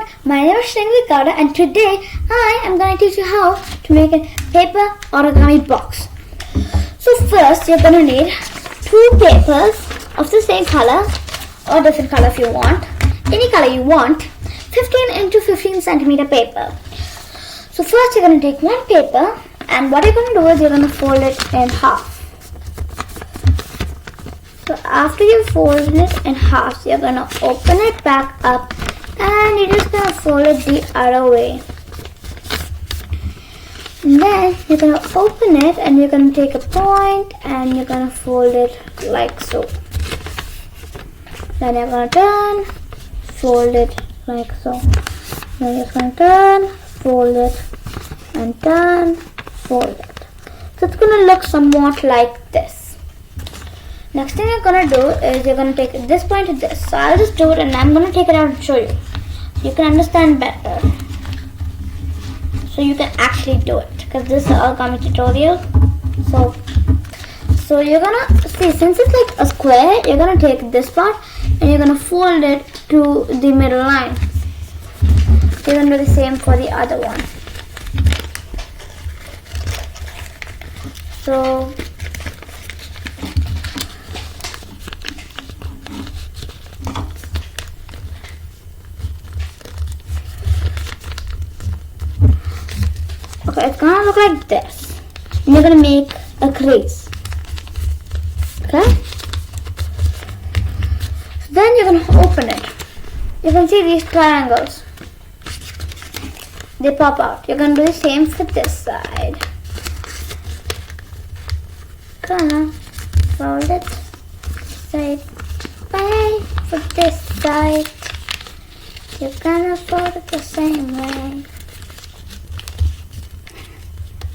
everyone, my name is Sringvikara and today I am going to teach you how to make a paper origami box. So first you're going to need 2 papers of the same color or different color if you want, any color you want, 15 into 15 centimeter paper. So first you're going to take one paper and what you're going to do is you're going to fold it in half. So after you fold it in half, you're going to open it back up and you're just going to fold it the other way. And then you're going to open it and you're going to take a point and you're going to fold it like so. Then you're going to turn, fold it like so. Then you're just going to turn, fold it and turn, fold it. So it's going to look somewhat like this. Next thing you're going to do is you're going to take this point to this. So I'll just do it and I'm going to take it out and show you. So you can understand better. So you can actually do it. Because this is an origami tutorial. So you're going to see, since it's like a square, you're going to take this part and you're going to fold it to the middle line. You're going to do the same for the other one. So okay, it's gonna look like this. And you're gonna make a crease. Okay? So then you're gonna open it. You can see these triangles. They pop out. You're gonna do the same for this side. Gonna fold it side by for this side. You're gonna fold it the same way.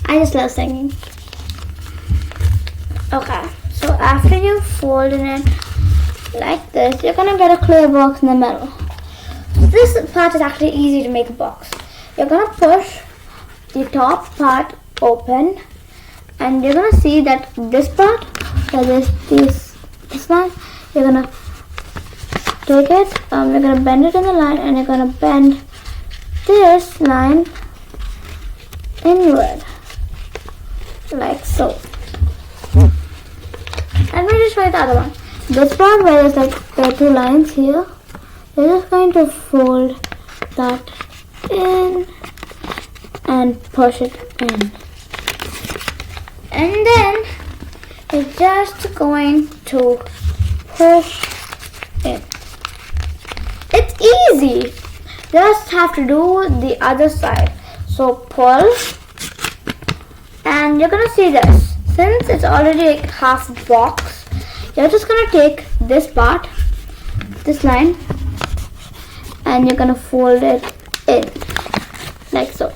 I just love singing. Okay, so after you fold it like this, you're gonna get a clear box in the middle. So this part is actually easy to make a box. You're gonna push the top part open, and you're gonna see that this part, so this one, you're gonna take it. You're gonna bend it in the line, and you're gonna bend this line inward. Like so. And we'll just try the other one. This part where there's like there are 2 lines here, we're just going to fold that in and push it in. And then you're just going to push in. It's easy. Just have to do the other side. So pull. And you're gonna see this. Since it's already like half box, you're just gonna take this part, this line, and you're gonna fold it in, like so.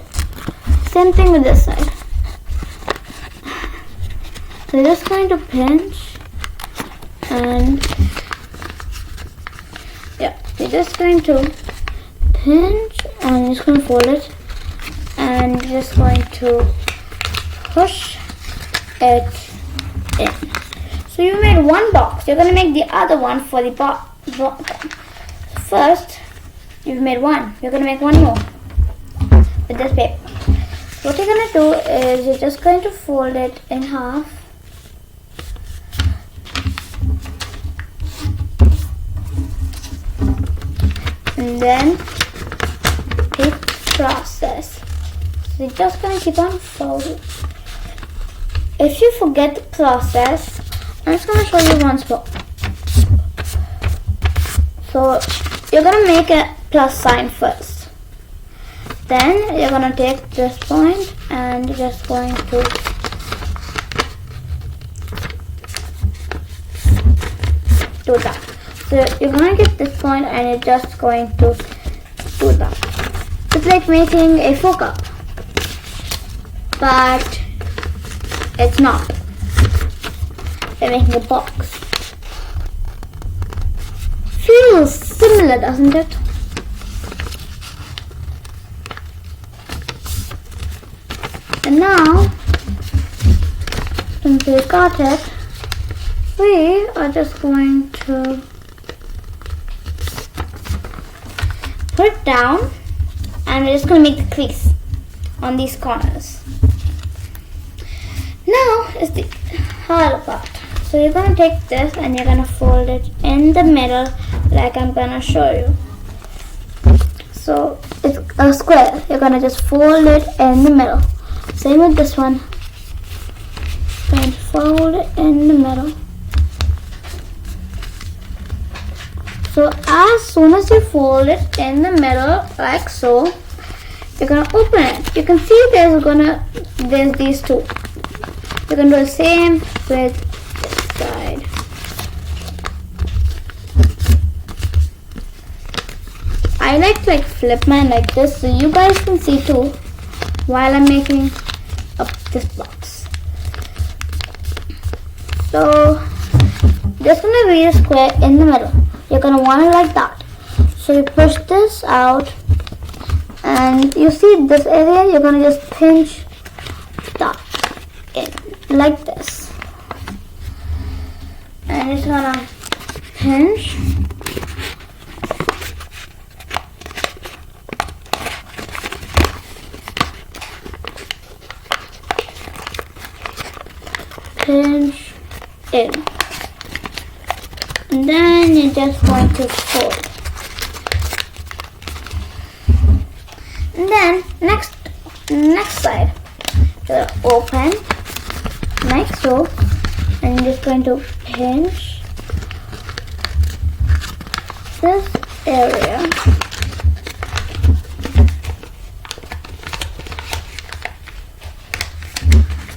Same thing with this side. So you're just going to pinch, and yeah, you're just going to pinch, and you're just going to fold it, and you're just going to push it in. So you made one box. You're going to make the other one for the bottom. First, you've made one. You're going to make one more with this paper. What you're going to do is you're just going to fold it in half. And then repeat process. So you're just going to keep on folding. If you forget the process, I'm just going to show you once more. So you're going to make a plus sign first. Then you're going to take this point and you're just going to do that. So you're going to get this point and you're just going to do that. It's like making a 4 cup. But it's not. They're making a box. Feels similar, doesn't it? And now, since we got it, we are just going to put it down and we're just going to make the crease on these corners. Now is the harder part. So you're going to take this and you're going to fold it in the middle like I'm going to show you. So it's a square. You're going to just fold it in the middle. Same with this one. And fold it in the middle. So as soon as you fold it in the middle like so, you're gonna open it. You can see there's these two. You're gonna do the same with this side. I like to flip mine like this so you guys can see too while I'm making up this box. So just gonna be a square in the middle. You're gonna want it like that. So you push this out and you see this area, you're gonna just pinch that in like this. And it's gonna pinch. Pinch in. And then you're just going to fold. And then next side, you're open like so, and you're just going to pinch this area.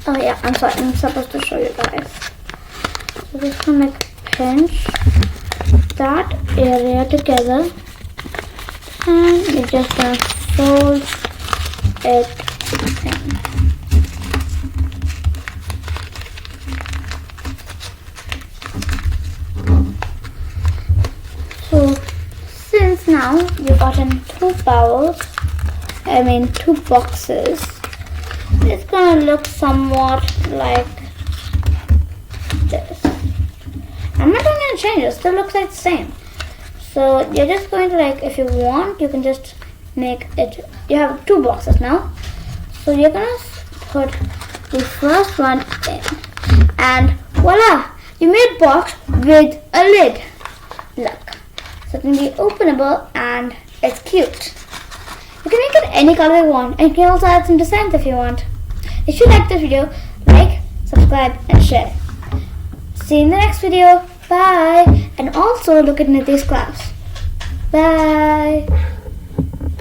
Oh yeah, I'm sorry, I'm supposed to show you guys. So just gonna pinch that area together, and you're just gonna fold it in. So since now you've gotten two boxes, it's gonna look somewhat like this. I'm not going to change it, it still looks like the same. So you're just going to if you want, you can just make it, you have two boxes now. So you're going to put the first one in, and voila, you made a box with a lid. Look, so it can be openable and it's cute. You can make it any color you want, and you can also add some designs if you want. If you like this video, like, subscribe and share. See you in the next video. Bye. And also look at Nithi's class. Bye.